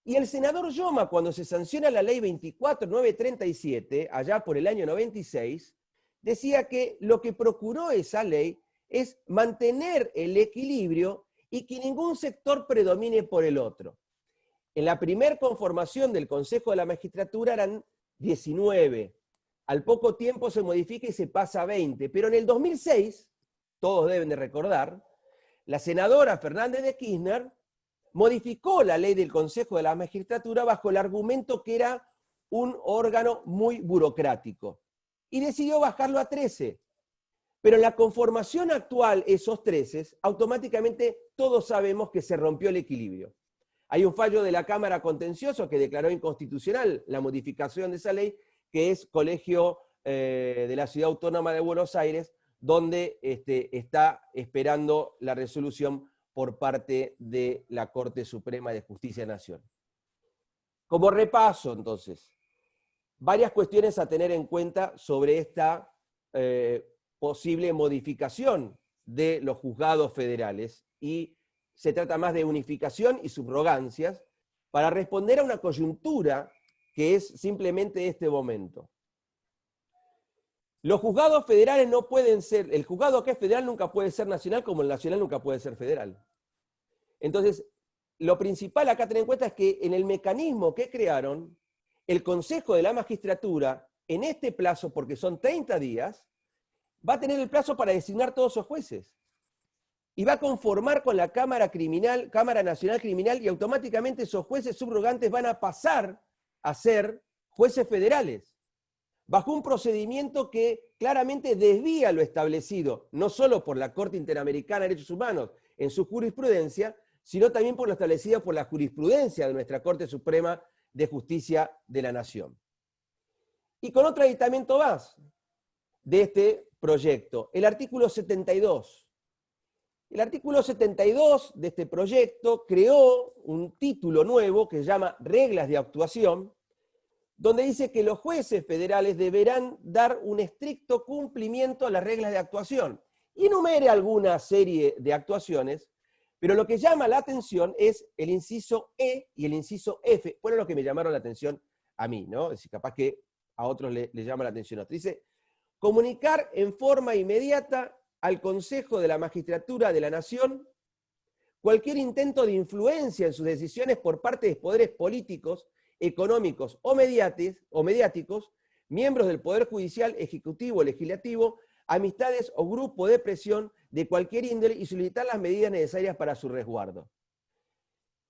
Y el senador Yoma, cuando se sanciona la ley 24.937, allá por el año 96, decía que lo que procuró esa ley es mantener el equilibrio y que ningún sector predomine por el otro. En la primer conformación del Consejo de la Magistratura eran 19. Al poco tiempo se modifica y se pasa a 20. Pero en el 2006, todos deben de recordar, la senadora Fernández de Kirchner modificó la ley del Consejo de la Magistratura bajo el argumento que era un órgano muy burocrático. Y decidió bajarlo a 13. Pero en la conformación actual, esos 13, automáticamente todos sabemos que se rompió el equilibrio. Hay un fallo de la Cámara Contencioso que declaró inconstitucional la modificación de esa ley, que es Colegio de la Ciudad Autónoma de Buenos Aires, donde está esperando la resolución por parte de la Corte Suprema de Justicia de la Nación. Como repaso, entonces, varias cuestiones a tener en cuenta sobre esta posible modificación de los juzgados federales, y se trata más de unificación y subrogancias para responder a una coyuntura que es simplemente este momento. Los juzgados federales no pueden ser, el juzgado que es federal nunca puede ser nacional, como el nacional nunca puede ser federal. Entonces, lo principal acá a tener en cuenta es que en el mecanismo que crearon, el Consejo de la Magistratura, en este plazo, porque son 30 días, va a tener el plazo para designar todos esos jueces. Y va a conformar con la Cámara Nacional Criminal, y automáticamente esos jueces subrogantes van a pasar a ser jueces federales, bajo un procedimiento que claramente desvía lo establecido, no solo por la Corte Interamericana de Derechos Humanos en su jurisprudencia, sino también por lo establecido por la jurisprudencia de nuestra Corte Suprema de Justicia de la Nación. Y con otro aditamento más de este proyecto, el artículo 72. El artículo 72 de este proyecto creó un título nuevo que se llama Reglas de Actuación, donde dice que los jueces federales deberán dar un estricto cumplimiento a las reglas de actuación. Y enumera alguna serie de actuaciones, pero lo que llama la atención es el inciso E y el inciso F. Fueron los que me llamaron la atención a mí, ¿no? Es decir, capaz que a otros le llama la atención a otros. Dice, comunicar en forma inmediata al Consejo de la Magistratura de la Nación cualquier intento de influencia en sus decisiones por parte de poderes políticos, económicos o mediáticos, miembros del Poder Judicial, Ejecutivo, Legislativo, amistades o grupo de presión de cualquier índole, y solicitar las medidas necesarias para su resguardo.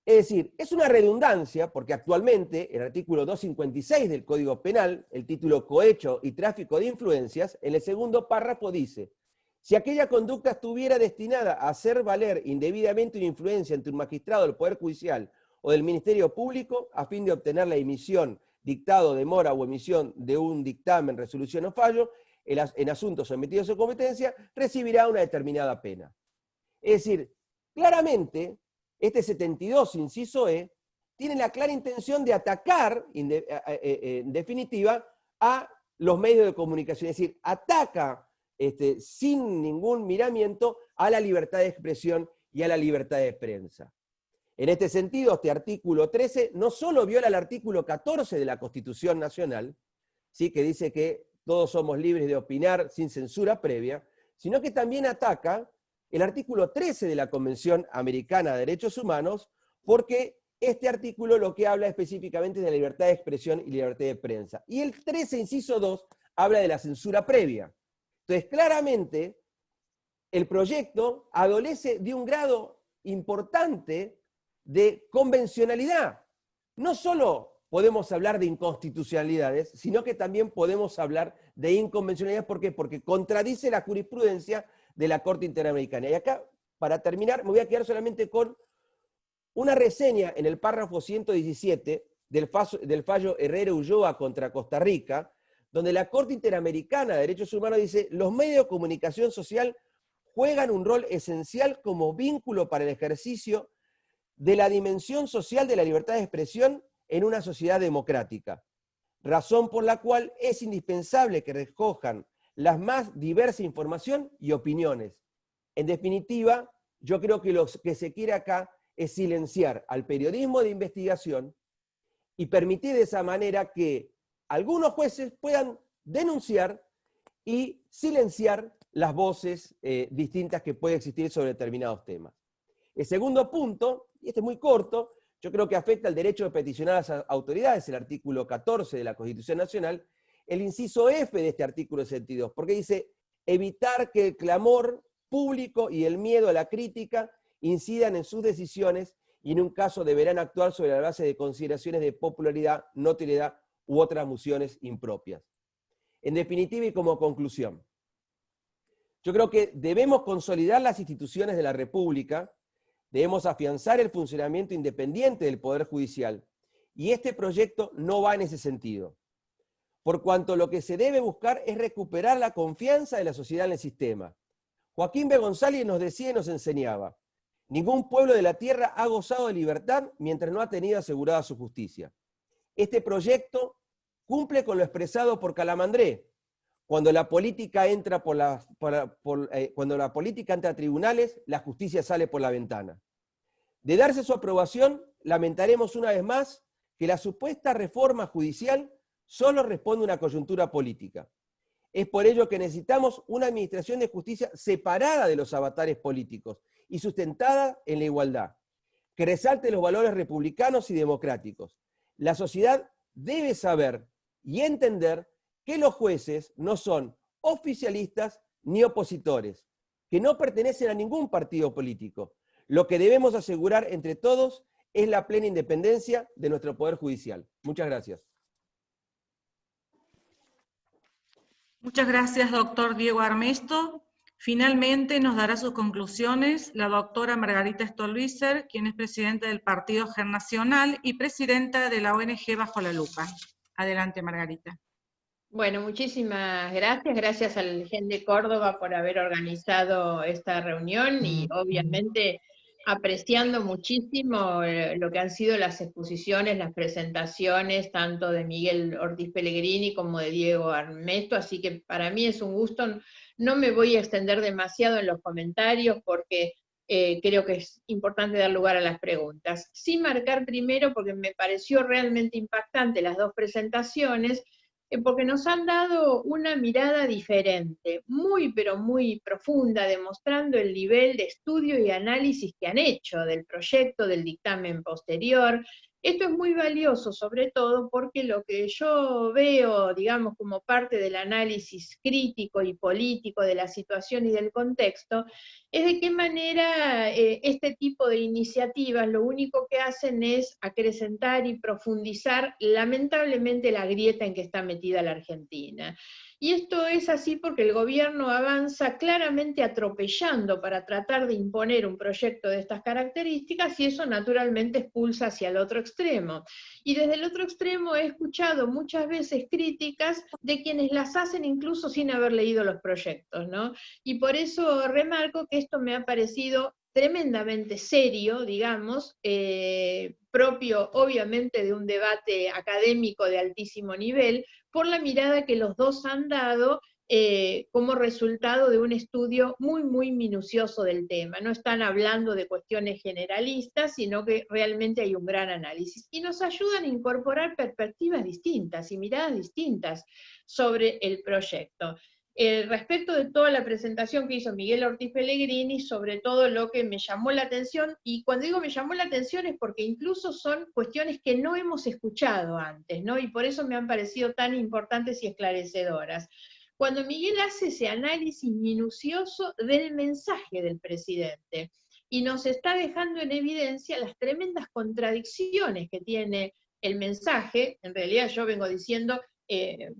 Es decir, es una redundancia porque actualmente el artículo 256 del Código Penal, el título Cohecho y tráfico de influencias, en el segundo párrafo dice: si aquella conducta estuviera destinada a hacer valer indebidamente una influencia entre un magistrado del Poder Judicial o del Ministerio Público a fin de obtener la emisión, dictado, demora o emisión de un dictamen, resolución o fallo en asuntos sometidos a su competencia, recibirá una determinada pena. Es decir, claramente, este 72, inciso E, tiene la clara intención de atacar, en definitiva, a los medios de comunicación. Es decir, ataca sin ningún miramiento a la libertad de expresión y a la libertad de prensa. En este sentido, este artículo 13 no solo viola el artículo 14 de la Constitución Nacional, ¿sí?, que dice que todos somos libres de opinar sin censura previa, sino que también ataca el artículo 13 de la Convención Americana de Derechos Humanos, porque este artículo lo que habla específicamente es de la libertad de expresión y libertad de prensa. Y el 13, inciso 2, habla de la censura previa. Entonces, claramente, el proyecto adolece de un grado importante de convencionalidad. No solo podemos hablar de inconstitucionalidades, sino que también podemos hablar de inconvencionalidades. ¿Por qué? Porque contradice la jurisprudencia de la Corte Interamericana. Y acá, para terminar, me voy a quedar solamente con una reseña en el párrafo 117 del fallo Herrera Ulloa contra Costa Rica, donde la Corte Interamericana de Derechos Humanos dice: los medios de comunicación social juegan un rol esencial como vínculo para el ejercicio de la dimensión social de la libertad de expresión en una sociedad democrática, razón por la cual es indispensable que recojan la más diversa información y opiniones. En definitiva, yo creo que lo que se quiere acá es silenciar al periodismo de investigación y permitir de esa manera que algunos jueces puedan denunciar y silenciar las voces distintas que pueden existir sobre determinados temas. El segundo punto, y este es muy corto, yo creo que afecta el derecho de peticionar a las autoridades, el artículo 14 de la Constitución Nacional, el inciso F de este artículo 62, porque dice: evitar que el clamor público y el miedo a la crítica incidan en sus decisiones y en un caso deberán actuar sobre la base de consideraciones de popularidad, notoriedad u otras mociones impropias. En definitiva y como conclusión, yo creo que debemos consolidar las instituciones de la República, debemos afianzar el funcionamiento independiente del Poder Judicial, y este proyecto no va en ese sentido, por cuanto lo que se debe buscar es recuperar la confianza de la sociedad en el sistema. Joaquín B. González nos decía y nos enseñaba: ningún pueblo de la tierra ha gozado de libertad mientras no ha tenido asegurada su justicia. Este proyecto cumple con lo expresado por Calamandré: cuando la política entra cuando la política entra a tribunales, la justicia sale por la ventana. De darse su aprobación, lamentaremos una vez más que la supuesta reforma judicial solo responde a una coyuntura política. Es por ello que necesitamos una administración de justicia separada de los avatares políticos y sustentada en la igualdad, que resalte los valores republicanos y democráticos. La sociedad debe saber y entender que los jueces no son oficialistas ni opositores, que no pertenecen a ningún partido político. Lo que debemos asegurar entre todos es la plena independencia de nuestro Poder Judicial. Muchas gracias. Muchas gracias, doctor Diego Armesto. Finalmente nos dará sus conclusiones la doctora Margarita Stolbizer, quien es presidenta del Partido GER Nacional y presidenta de la ONG Bajo la Lupa. Adelante, Margarita. Bueno, muchísimas gracias. Gracias al GEN de Córdoba por haber organizado esta reunión y obviamente apreciando muchísimo lo que han sido las exposiciones, las presentaciones, tanto de Miguel Ortiz Pellegrini como de Diego Armesto, así que para mí es un gusto. No me voy a extender demasiado en los comentarios porque creo que es importante dar lugar a las preguntas. Sí marcar primero, porque me pareció realmente impactante las dos presentaciones, porque nos han dado una mirada diferente, muy pero muy profunda, demostrando el nivel de estudio y análisis que han hecho del proyecto, del dictamen posterior. Esto es muy valioso, sobre todo porque lo que yo veo, digamos, como parte del análisis crítico y político de la situación y del contexto, es de qué manera este tipo de iniciativas lo único que hacen es acrecentar y profundizar lamentablemente la grieta en que está metida la Argentina. Y esto es así porque el gobierno avanza claramente atropellando para tratar de imponer un proyecto de estas características y eso naturalmente expulsa hacia el otro extremo. Y desde el otro extremo he escuchado muchas veces críticas de quienes las hacen incluso sin haber leído los proyectos, ¿no? Y por eso remarco que esto me ha parecido tremendamente serio, digamos, propio obviamente de un debate académico de altísimo nivel, por la mirada que los dos han dado como resultado de un estudio muy, muy minucioso del tema. No están hablando de cuestiones generalistas, sino que realmente hay un gran análisis. Y nos ayudan a incorporar perspectivas distintas y miradas distintas sobre el proyecto. Respecto de toda la presentación que hizo Miguel Ortiz Pellegrini, sobre todo lo que me llamó la atención, y cuando digo me llamó la atención es porque incluso son cuestiones que no hemos escuchado antes, ¿no? Y por eso me han parecido tan importantes y esclarecedoras. Cuando Miguel hace ese análisis minucioso del mensaje del presidente, y nos está dejando en evidencia las tremendas contradicciones que tiene el mensaje, en realidad yo vengo diciendo,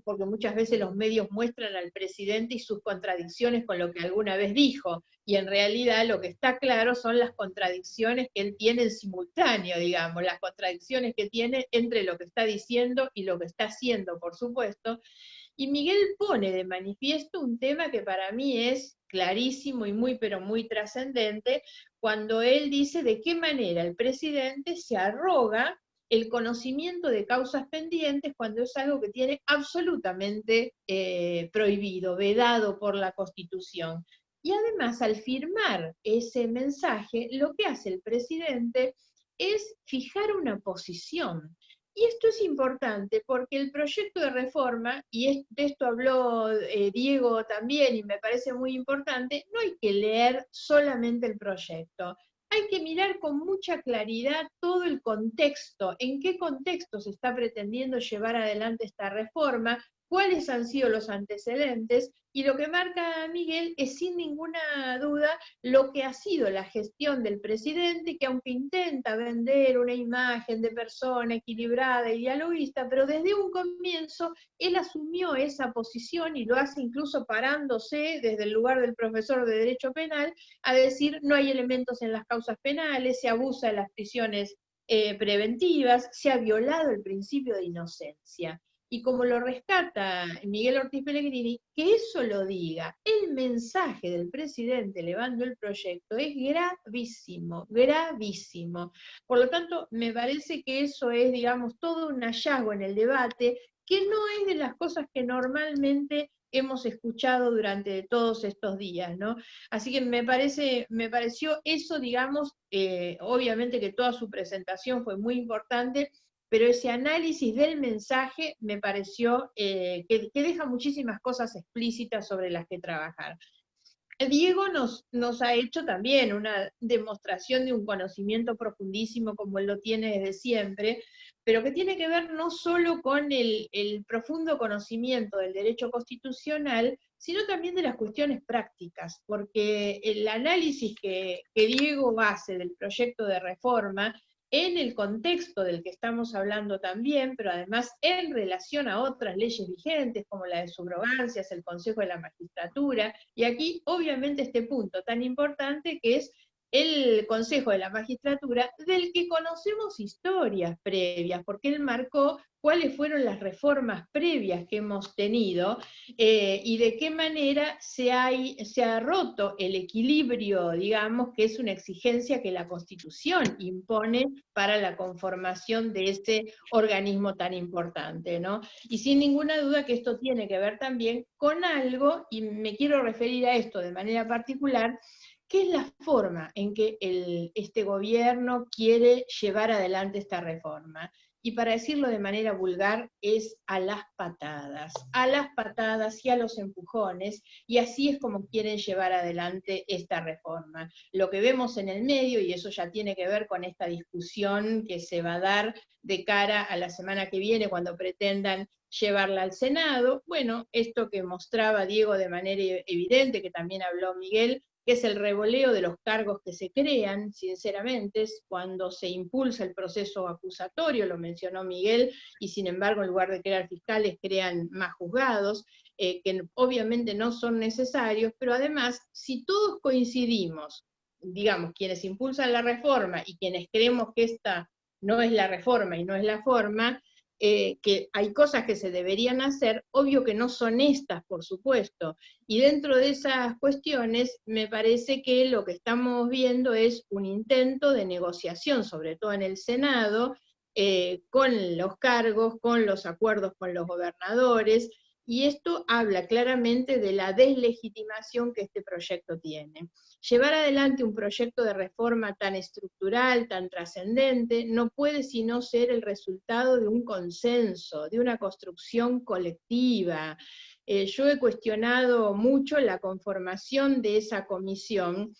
porque muchas veces los medios muestran al presidente y sus contradicciones con lo que alguna vez dijo, y en realidad lo que está claro son las contradicciones que él tiene en simultáneo, digamos, las contradicciones que tiene entre lo que está diciendo y lo que está haciendo, por supuesto. Y Miguel pone de manifiesto un tema que para mí es clarísimo y muy, pero muy trascendente, cuando él dice de qué manera el presidente se arroga el conocimiento de causas pendientes cuando es algo que tiene absolutamente prohibido, vedado por la Constitución. Y además, al firmar ese mensaje, lo que hace el presidente es fijar una posición. Y esto es importante porque el proyecto de reforma, y de esto habló Diego también y me parece muy importante, no hay que leer solamente el proyecto. Hay que mirar con mucha claridad todo el contexto, en qué contexto se está pretendiendo llevar adelante esta reforma, cuáles han sido los antecedentes, y lo que marca Miguel es sin ninguna duda lo que ha sido la gestión del presidente, que aunque intenta vender una imagen de persona equilibrada y dialoguista, pero desde un comienzo él asumió esa posición y lo hace incluso parándose desde el lugar del profesor de Derecho Penal a decir no hay elementos en las causas penales, se abusa de las prisiones preventivas, se ha violado el principio de inocencia. Y como lo rescata Miguel Ortiz Pellegrini, que eso lo diga el mensaje del presidente elevando el proyecto es gravísimo, gravísimo. Por lo tanto, me parece que eso es, digamos, todo un hallazgo en el debate, que no es de las cosas que normalmente hemos escuchado durante todos estos días, ¿no? Así que me pareció eso, digamos, obviamente que toda su presentación fue muy importante, pero ese análisis del mensaje me pareció que deja muchísimas cosas explícitas sobre las que trabajar. Diego nos ha hecho también una demostración de un conocimiento profundísimo como él lo tiene desde siempre, pero que tiene que ver no solo con el profundo conocimiento del derecho constitucional, sino también de las cuestiones prácticas, porque el análisis que Diego hace del proyecto de reforma en el contexto del que estamos hablando también, pero además en relación a otras leyes vigentes, como la de subrogancias, el Consejo de la Magistratura, y aquí obviamente este punto tan importante que es el Consejo de la Magistratura, del que conocemos historias previas, porque él marcó cuáles fueron las reformas previas que hemos tenido y de qué manera se ha roto el equilibrio, digamos, que es una exigencia que la Constitución impone para la conformación de este organismo tan importante, ¿no? Y sin ninguna duda que esto tiene que ver también con algo, y me quiero referir a esto de manera particular, que es la forma en que este gobierno quiere llevar adelante esta reforma. Y para decirlo de manera vulgar, es a las patadas y a los empujones, y así es como quieren llevar adelante esta reforma. Lo que vemos en el medio, y eso ya tiene que ver con esta discusión que se va a dar de cara a la semana que viene, cuando pretendan llevarla al Senado, bueno, esto que mostraba Diego de manera evidente, que también habló Miguel, que es el revoleo de los cargos que se crean, sinceramente, es cuando se impulsa el proceso acusatorio, lo mencionó Miguel, y sin embargo, en lugar de crear fiscales, crean más juzgados, que obviamente no son necesarios, pero además, si todos coincidimos, digamos, quienes impulsan la reforma y quienes creemos que esta no es la reforma y no es la forma, que hay cosas que se deberían hacer, obvio que no son estas, por supuesto, y dentro de esas cuestiones me parece que lo que estamos viendo es un intento de negociación, sobre todo en el Senado, con los cargos, con los acuerdos con los gobernadores, y esto habla claramente de la deslegitimación que este proyecto tiene. Llevar adelante un proyecto de reforma tan estructural, tan trascendente, no puede sino ser el resultado de un consenso, de una construcción colectiva. Yo he cuestionado mucho la conformación de esa comisión,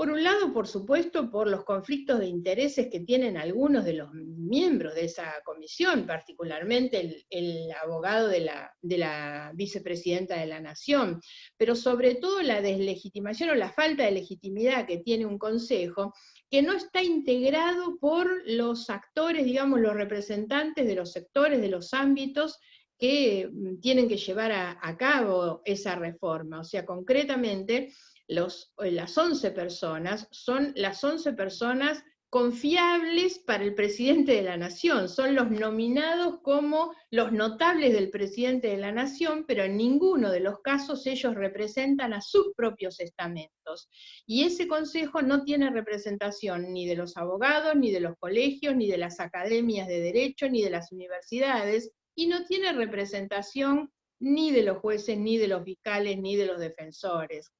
Por un lado, por supuesto, por los conflictos de intereses que tienen algunos de los miembros de esa comisión, particularmente el abogado de la vicepresidenta de la Nación, pero sobre todo la deslegitimación o la falta de legitimidad que tiene un consejo que no está integrado por los actores, digamos, los representantes de los sectores, de los ámbitos que tienen que llevar a cabo esa reforma. O sea, concretamente, las 11 personas son las 11 personas confiables para el presidente de la Nación, son los nominados como los notables del presidente de la Nación, pero en ninguno de los casos ellos representan a sus propios estamentos. Y ese consejo no tiene representación ni de los abogados, ni de los colegios, ni de las academias de derecho, ni de las universidades, y no tiene representación ni de los jueces, ni de los fiscales, ni de los defensores.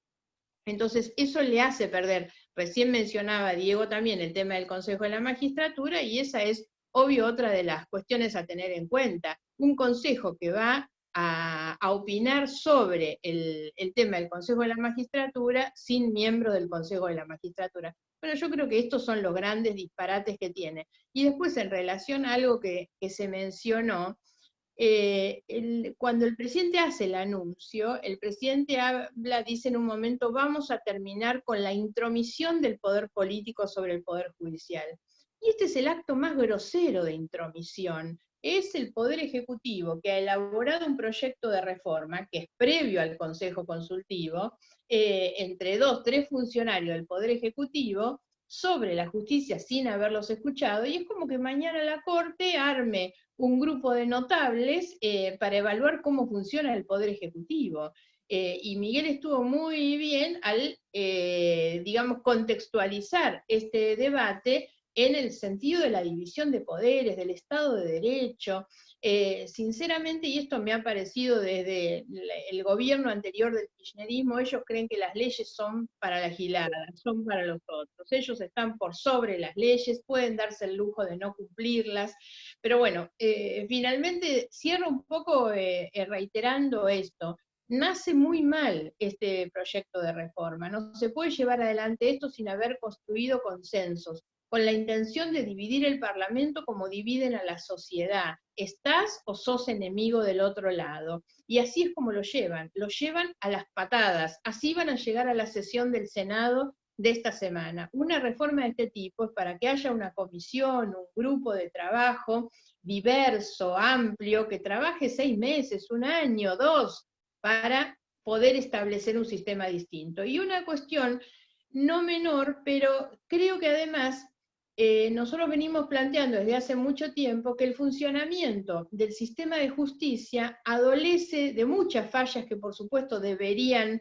Entonces, eso le hace perder. Recién mencionaba Diego también el tema del Consejo de la Magistratura, y esa es, obvio, otra de las cuestiones a tener en cuenta. Un consejo que va a opinar sobre el tema del Consejo de la Magistratura sin miembro del Consejo de la Magistratura. Pero yo creo que estos son los grandes disparates que tiene. Y después, en relación a algo que se mencionó, cuando el presidente hace el anuncio, el presidente dice en un momento, vamos a terminar con la intromisión del poder político sobre el poder judicial. Y este es el acto más grosero de intromisión. Es el Poder Ejecutivo que ha elaborado un proyecto de reforma, que es previo al Consejo Consultivo, entre 2, 3 funcionarios del Poder Ejecutivo, sobre la justicia sin haberlos escuchado, y es como que mañana la Corte arme un grupo de notables para evaluar cómo funciona el Poder Ejecutivo. Y Miguel estuvo muy bien al, digamos, contextualizar este debate en el sentido de la división de poderes, del Estado de Derecho. Sinceramente, y esto me ha parecido desde el gobierno anterior del kirchnerismo, ellos creen que las leyes son para la gilada, son para los otros. Ellos están por sobre las leyes, pueden darse el lujo de no cumplirlas. Pero bueno, finalmente cierro un poco reiterando esto. Nace muy mal este proyecto de reforma. No se puede llevar adelante esto sin haber construido consensos, con la intención de dividir el Parlamento como dividen a la sociedad. ¿Estás o sos enemigo del otro lado? Y así es como lo llevan a las patadas. Así van a llegar a la sesión del Senado de esta semana. Una reforma de este tipo es para que haya una comisión, un grupo de trabajo diverso, amplio, que trabaje 6 meses, 1 año, 2, para poder establecer un sistema distinto. Y una cuestión no menor, pero creo que además nosotros venimos planteando desde hace mucho tiempo que el funcionamiento del sistema de justicia adolece de muchas fallas que por supuesto deberían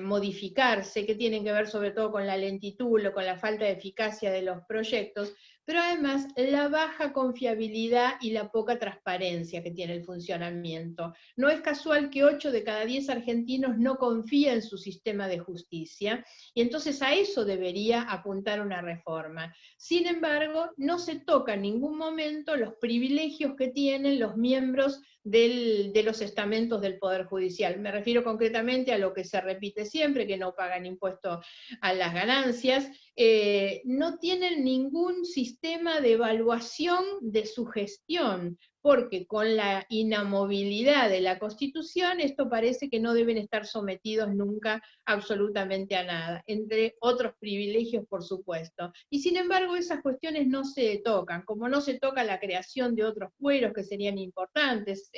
modificarse, que tienen que ver sobre todo con la lentitud o con la falta de eficacia de los proyectos, pero además la baja confiabilidad y la poca transparencia que tiene el funcionamiento. No es casual que 8 de cada 10 argentinos no confían en su sistema de justicia, y entonces a eso debería apuntar una reforma. Sin embargo, no se toca en ningún momento los privilegios que tienen los miembros de los estamentos del Poder Judicial. Me refiero concretamente a lo que se repite siempre, que no pagan impuesto a las ganancias, no tienen ningún sistema de evaluación de su gestión, porque con la inamovilidad de la Constitución, esto parece que no deben estar sometidos nunca absolutamente a nada, entre otros privilegios, por supuesto. Y sin embargo, esas cuestiones no se tocan, como no se toca la creación de otros fueros que serían importantes,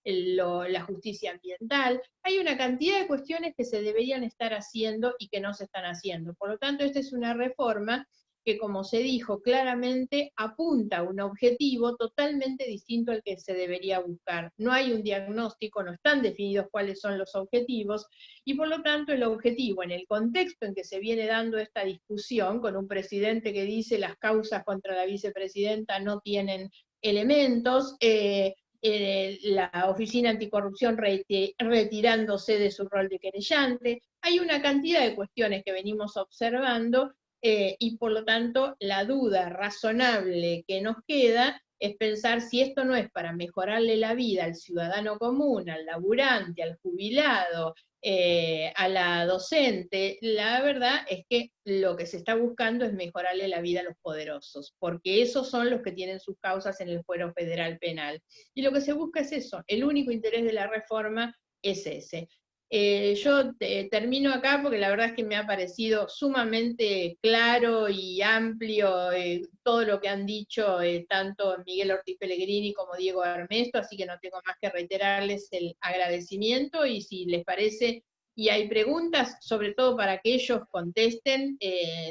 la justicia ambiental. Hay una cantidad de cuestiones que se deberían estar haciendo y que no se están haciendo. Por lo tanto, esta es una reforma que, como se dijo claramente, apunta a un objetivo totalmente distinto al que se debería buscar. No hay un diagnóstico, no están definidos cuáles son los objetivos, y por lo tanto el objetivo, en el contexto en que se viene dando esta discusión, con un presidente que dice las causas contra la vicepresidenta no tienen elementos, la Oficina Anticorrupción retirándose de su rol de querellante, hay una cantidad de cuestiones que venimos observando, y por lo tanto la duda razonable que nos queda es pensar si esto no es para mejorarle la vida al ciudadano común, al laburante, al jubilado, a la docente, la verdad es que lo que se está buscando es mejorarle la vida a los poderosos, porque esos son los que tienen sus causas en el fuero federal penal. Y lo que se busca es eso, el único interés de la reforma es ese. Yo termino acá porque la verdad es que me ha parecido sumamente claro y amplio todo lo que han dicho tanto Miguel Ortiz Pellegrini como Diego Armesto, así que no tengo más que reiterarles el agradecimiento y si les parece y hay preguntas, sobre todo para que ellos contesten,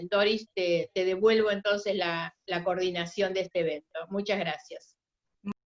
Doris, te devuelvo entonces la coordinación de este evento. Muchas gracias.